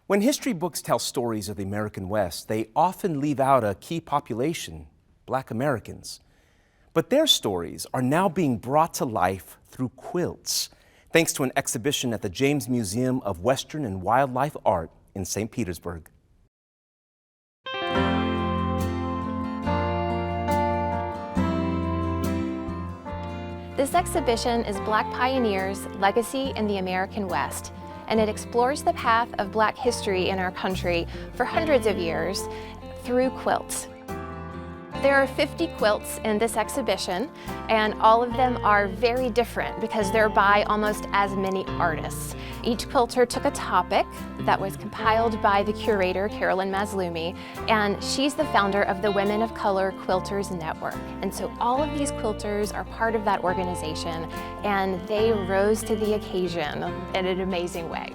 When history books tell stories of the American West, they often leave out a key population, Black Americans. But their stories are now being brought to life through quilts, thanks to an exhibition at the James Museum of Western and Wildlife Art in St. Petersburg. This exhibition is Black Pioneers, Legacy in the American West, and it explores the path of Black history in our country for hundreds of years through quilts. There are 50 quilts in this exhibition, and all of them are very different because they're by almost as many artists. Each quilter took a topic that was compiled by the curator, Carolyn Mazlumi, and she's the founder of the Women of Color Quilters Network. And so all of these quilters are part of that organization, and they rose to the occasion in an amazing way.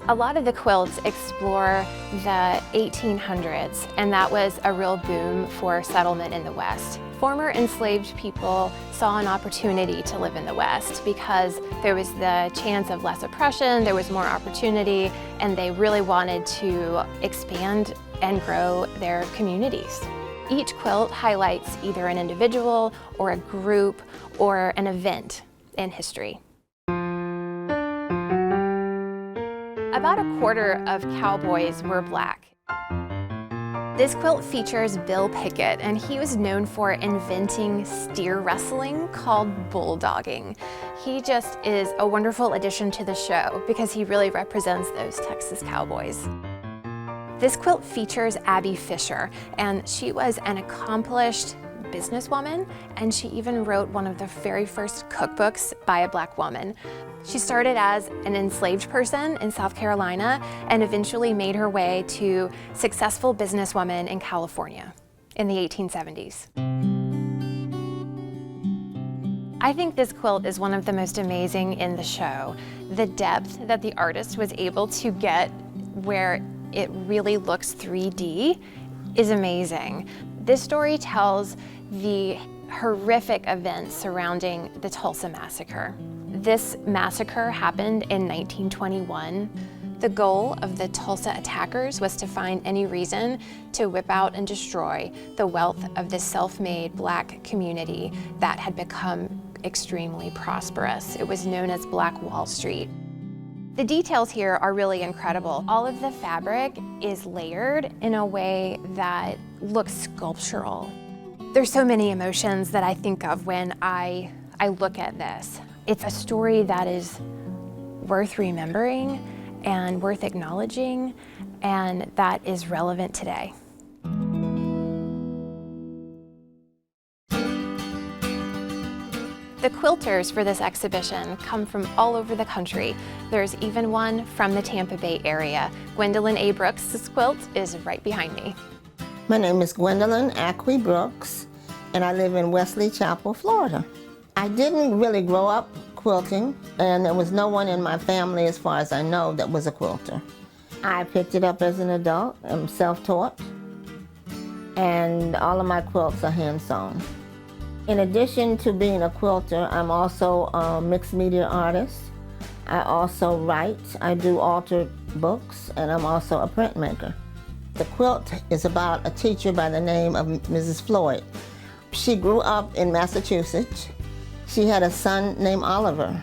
A lot of the quilts explore the 1800s, and that was a real boom for settlement in the West. Former enslaved people saw an opportunity to live in the West because there was the chance of less oppression, there was more opportunity, and they really wanted to expand and grow their communities. Each quilt highlights either an individual or a group or an event in history. About a quarter of cowboys were Black. This quilt features Bill Pickett, and he was known for inventing steer wrestling called bulldogging. He just is a wonderful addition to the show because he really represents those Texas cowboys. This quilt features Abby Fisher, and she was an accomplished businesswoman, and she even wrote one of the very first cookbooks by a Black woman. She started as an enslaved person in South Carolina and eventually made her way to successful businesswoman in California in the 1870s. I think this quilt is one of the most amazing in the show. The depth that the artist was able to get where it really looks 3D is amazing. This story tells the horrific events surrounding the Tulsa Massacre. This massacre happened in 1921. The goal of the Tulsa attackers was to find any reason to whip out and destroy the wealth of this self-made Black community that had become extremely prosperous. It was known as Black Wall Street. The details here are really incredible. All of the fabric is layered in a way that looks sculptural. There's so many emotions that I think of when I look at this. It's a story that is worth remembering and worth acknowledging, and that is relevant today. The quilters for this exhibition come from all over the country. There's even one from the Tampa Bay area. Gwendolyn A. Brooks' quilt is right behind me. My name is Gwendolyn Acquie Brooks, and I live in Wesley Chapel, Florida. I didn't really grow up quilting, and there was no one in my family, as far as I know, that was a quilter. I picked it up as an adult. I'm self-taught, and all of my quilts are hand-sewn. In addition to being a quilter, I'm also a mixed media artist. I also write, I do altered books, and I'm also a printmaker. The quilt is about a teacher by the name of Mrs. Floyd. She grew up in Massachusetts. She had a son named Oliver.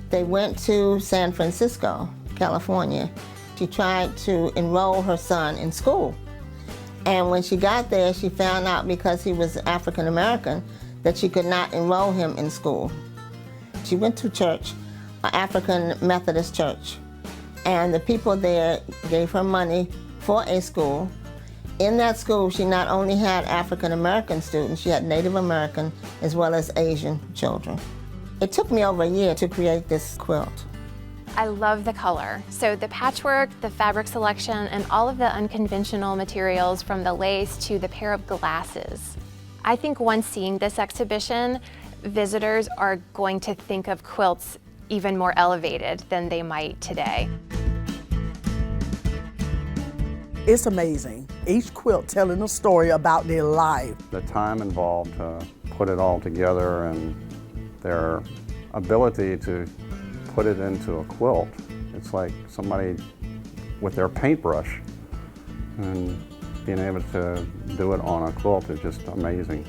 They went to San Francisco, California. She tried to enroll her son in school. And when she got there, she found out because he was African American that she could not enroll him in school. She went to church, an African Methodist church, and the people there gave her money for a school. In that school, she not only had African American students, she had Native American as well as Asian children. It took me over a year to create this quilt. I love the color. So the patchwork, the fabric selection, and all of the unconventional materials from the lace to the pair of glasses. I think once seeing this exhibition, visitors are going to think of quilts even more elevated than they might today. It's amazing. Each quilt telling a story about their life. The time involved to put it all together and their ability to put it into a quilt. It's like somebody with their paintbrush. And being able to do it on a quilt is just amazing.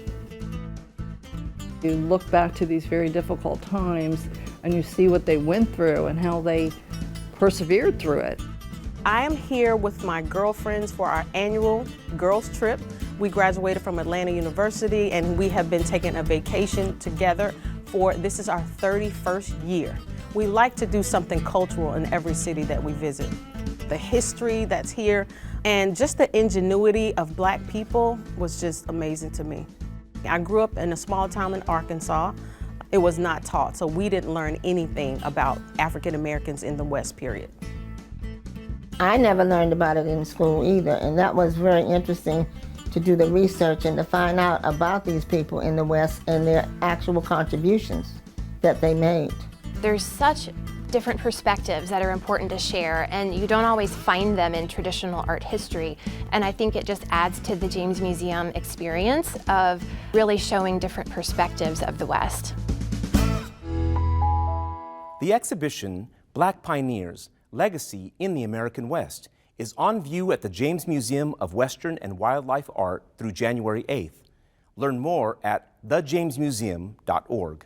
You look back to these very difficult times and you see what they went through and how they persevered through it. I am here with my girlfriends for our annual girls trip. We graduated from Atlanta University and we have been taking a vacation together this is our 31st year. We like to do something cultural in every city that we visit. The history that's here and just the ingenuity of Black people was just amazing to me. I grew up in a small town in Arkansas. It was not taught, so we didn't learn anything about African Americans in the West, period. I never learned about it in school either, and that was very interesting to do the research and to find out about these people in the West and their actual contributions that they made. There's such different perspectives that are important to share, and you don't always find them in traditional art history. And I think it just adds to the James Museum experience of really showing different perspectives of the West. The exhibition, Black Pioneers, Legacy in the American West, is on view at the James Museum of Western and Wildlife Art through January 8th. Learn more at thejamesmuseum.org.